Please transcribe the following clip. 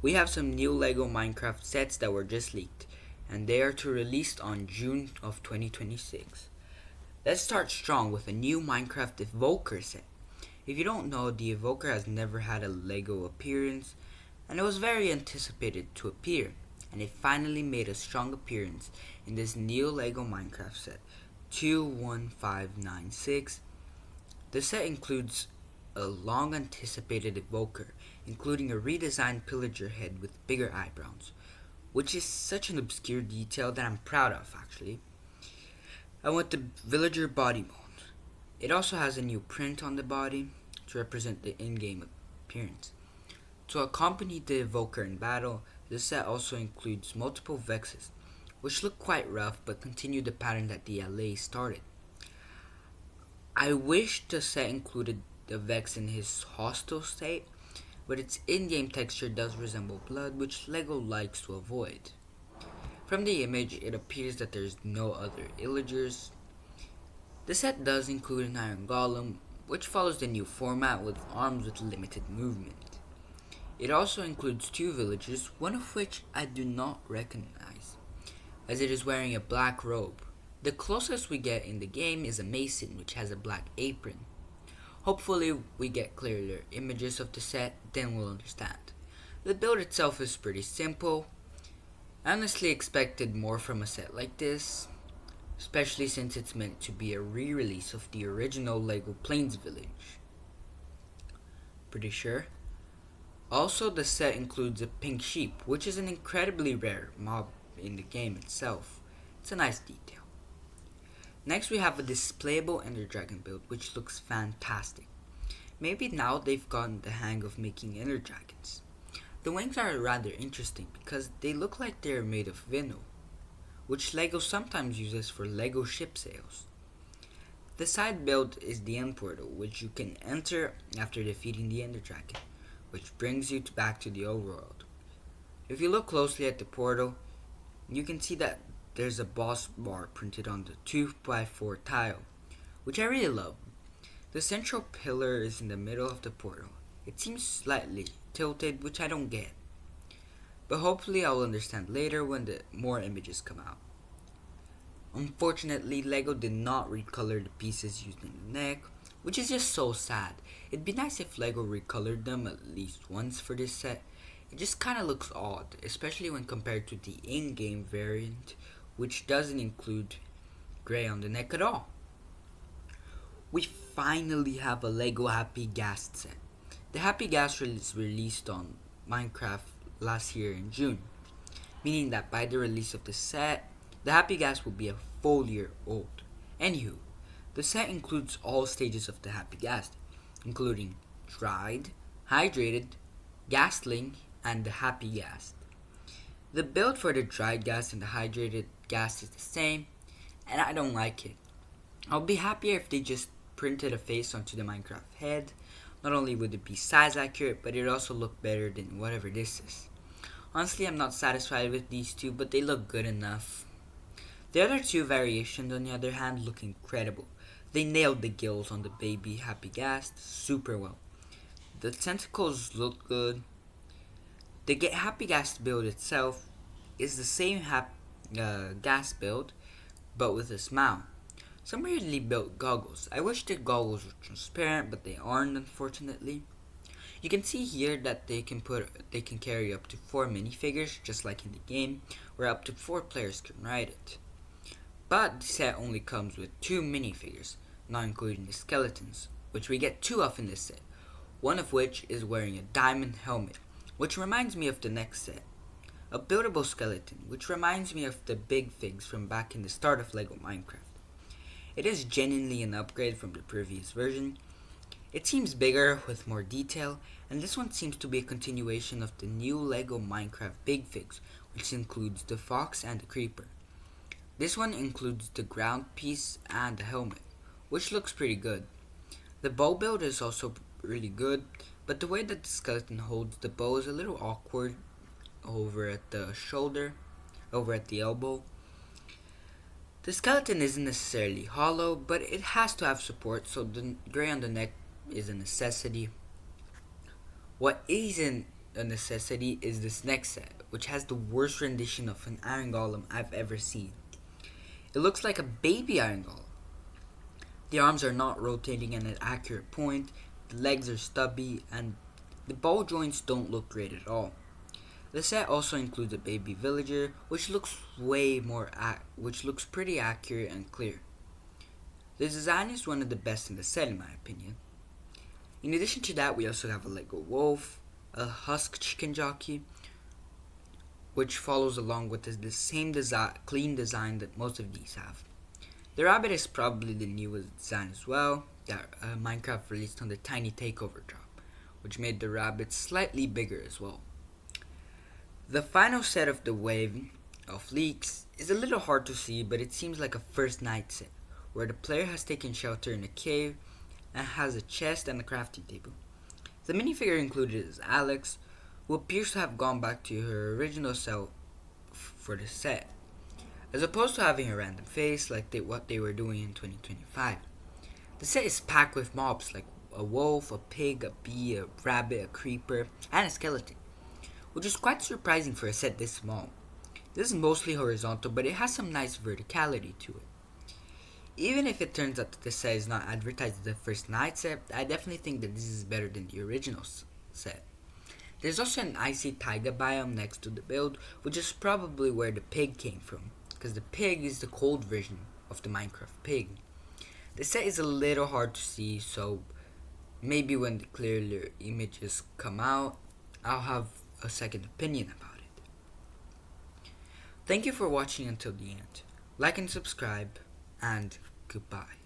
We have some new LEGO Minecraft sets that were just leaked, and they are to released on June of 2026. Let's start strong with a new Minecraft Evoker set. If you don't know, the Evoker has never had a LEGO appearance, and it was very anticipated to appear, and it finally made a strong appearance in this new LEGO Minecraft set, 21596. The set includes a long anticipated evoker, including a redesigned pillager head with bigger eyebrows, which is such an obscure detail that I'm proud of actually. I want the villager body mode. It also has a new print on the body to represent the in-game appearance. To accompany the evoker in battle, the set also includes multiple vexes, which look quite rough but continue the pattern that the LA started. I wish the set included the Vex in his hostile state, but its in-game texture does resemble blood, which LEGO likes to avoid. From the image, it appears that there's no other illagers. The set does include an iron golem, which follows the new format with arms with limited movement. It also includes two villagers, one of which I do not recognize, as it is wearing a black robe. The closest we get in the game is a mason, which has a black apron. Hopefully we get clearer images of the set, then we'll understand. The build itself is pretty simple. I honestly expected more from a set like this, especially since it's meant to be a re-release of the original LEGO Plains Village. Pretty sure. Also, the set includes a pink sheep, which is an incredibly rare mob in the game itself. It's a nice detail. Next we have a displayable Ender Dragon build, which looks fantastic. Maybe now they've gotten the hang of making Ender Dragons. The wings are rather interesting because they look like they're made of vinyl, which LEGO sometimes uses for LEGO ship sails. The side build is the end portal, which you can enter after defeating the Ender Dragon, which brings you back to the overworld. If you look closely at the portal, you can see that there's a boss bar printed on the 2x4 tile, which I really love. The central pillar is in the middle of the portal. It seems slightly tilted, which I don't get, but hopefully I'll understand later when the more images come out. Unfortunately, LEGO did not recolor the pieces used in the neck, which is just so sad. It'd be nice if LEGO recolored them at least once for this set. It just kinda looks odd, especially when compared to the in-game variant, which doesn't include gray on the neck at all. We finally have a LEGO Happy Ghast set. The Happy Ghast was released on Minecraft last year in June, meaning that by the release of the set, the Happy Ghast will be a full year old. Anywho, the set includes all stages of the Happy Ghast, including dried, hydrated, ghastling, and the Happy Ghast. The build for the dried ghast and the hydrated ghast is the same, and I don't like it. I'll be happier if they just printed a face onto the Minecraft head. Not only would it be size accurate, but it also look better than whatever this is. Honestly, I'm not satisfied with these two, but they look good enough. The other two variations, on the other hand, look incredible. They nailed the gills on the baby Happy Ghast super well. The tentacles look good. The Happy Ghast build itself is the same ghast build, but with a smile. Some weirdly built goggles. I wish the goggles were transparent, but they aren't, unfortunately. You can see here that they can carry up to 4 minifigures, just like in the game, where up to 4 players can ride it. But the set only comes with 2 minifigures, not including the skeletons, which we get 2 of in this set, one of which is wearing a diamond helmet, which reminds me of the next set. A buildable skeleton, which reminds me of the big figs from back in the start of LEGO Minecraft. It is genuinely an upgrade from the previous version. It seems bigger with more detail, and this one seems to be a continuation of the new LEGO Minecraft big figs, which includes the fox and the creeper. This one includes the ground piece and the helmet, which looks pretty good. The bow build is also really good, but the way that the skeleton holds the bow is a little awkward over at the shoulder, over at the elbow. The skeleton isn't necessarily hollow, but it has to have support, so the gray on the neck is a necessity. What isn't a necessity is this next set, which has the worst rendition of an Iron Golem I've ever seen. It looks like a baby Iron Golem. The arms are not rotating at an accurate point, the legs are stubby, and the ball joints don't look great at all. The set also includes a baby villager, which looks pretty accurate and clear. The design is one of the best in the set in my opinion. In addition to that, we also have a Lego wolf, a husk chicken jockey, which follows along with the same clean design that most of these have. The rabbit is probably the newest design as well, that Minecraft released on the Tiny Takeover drop, which made the rabbit slightly bigger as well. The final set of the wave of leaks is a little hard to see, but it seems like a first night set, where the player has taken shelter in a cave and has a chest and a crafting table. The minifigure included is Alex, who appears to have gone back to her original self for the set, as opposed to having a random face like what they were doing in 2025. The set is packed with mobs like a wolf, a pig, a bee, a rabbit, a creeper, and a skeleton, which is quite surprising for a set this small. This is mostly horizontal, but it has some nice verticality to it. Even if it turns out that the set is not advertised as the first night set, I definitely think that this is better than the original set. There's also an icy taiga biome next to the build, which is probably where the pig came from, because the pig is the cold version of the Minecraft pig. The set is a little hard to see, so maybe when the clearer images come out, I'll have a second opinion about it. Thank you for watching until the end. Like and subscribe, and goodbye.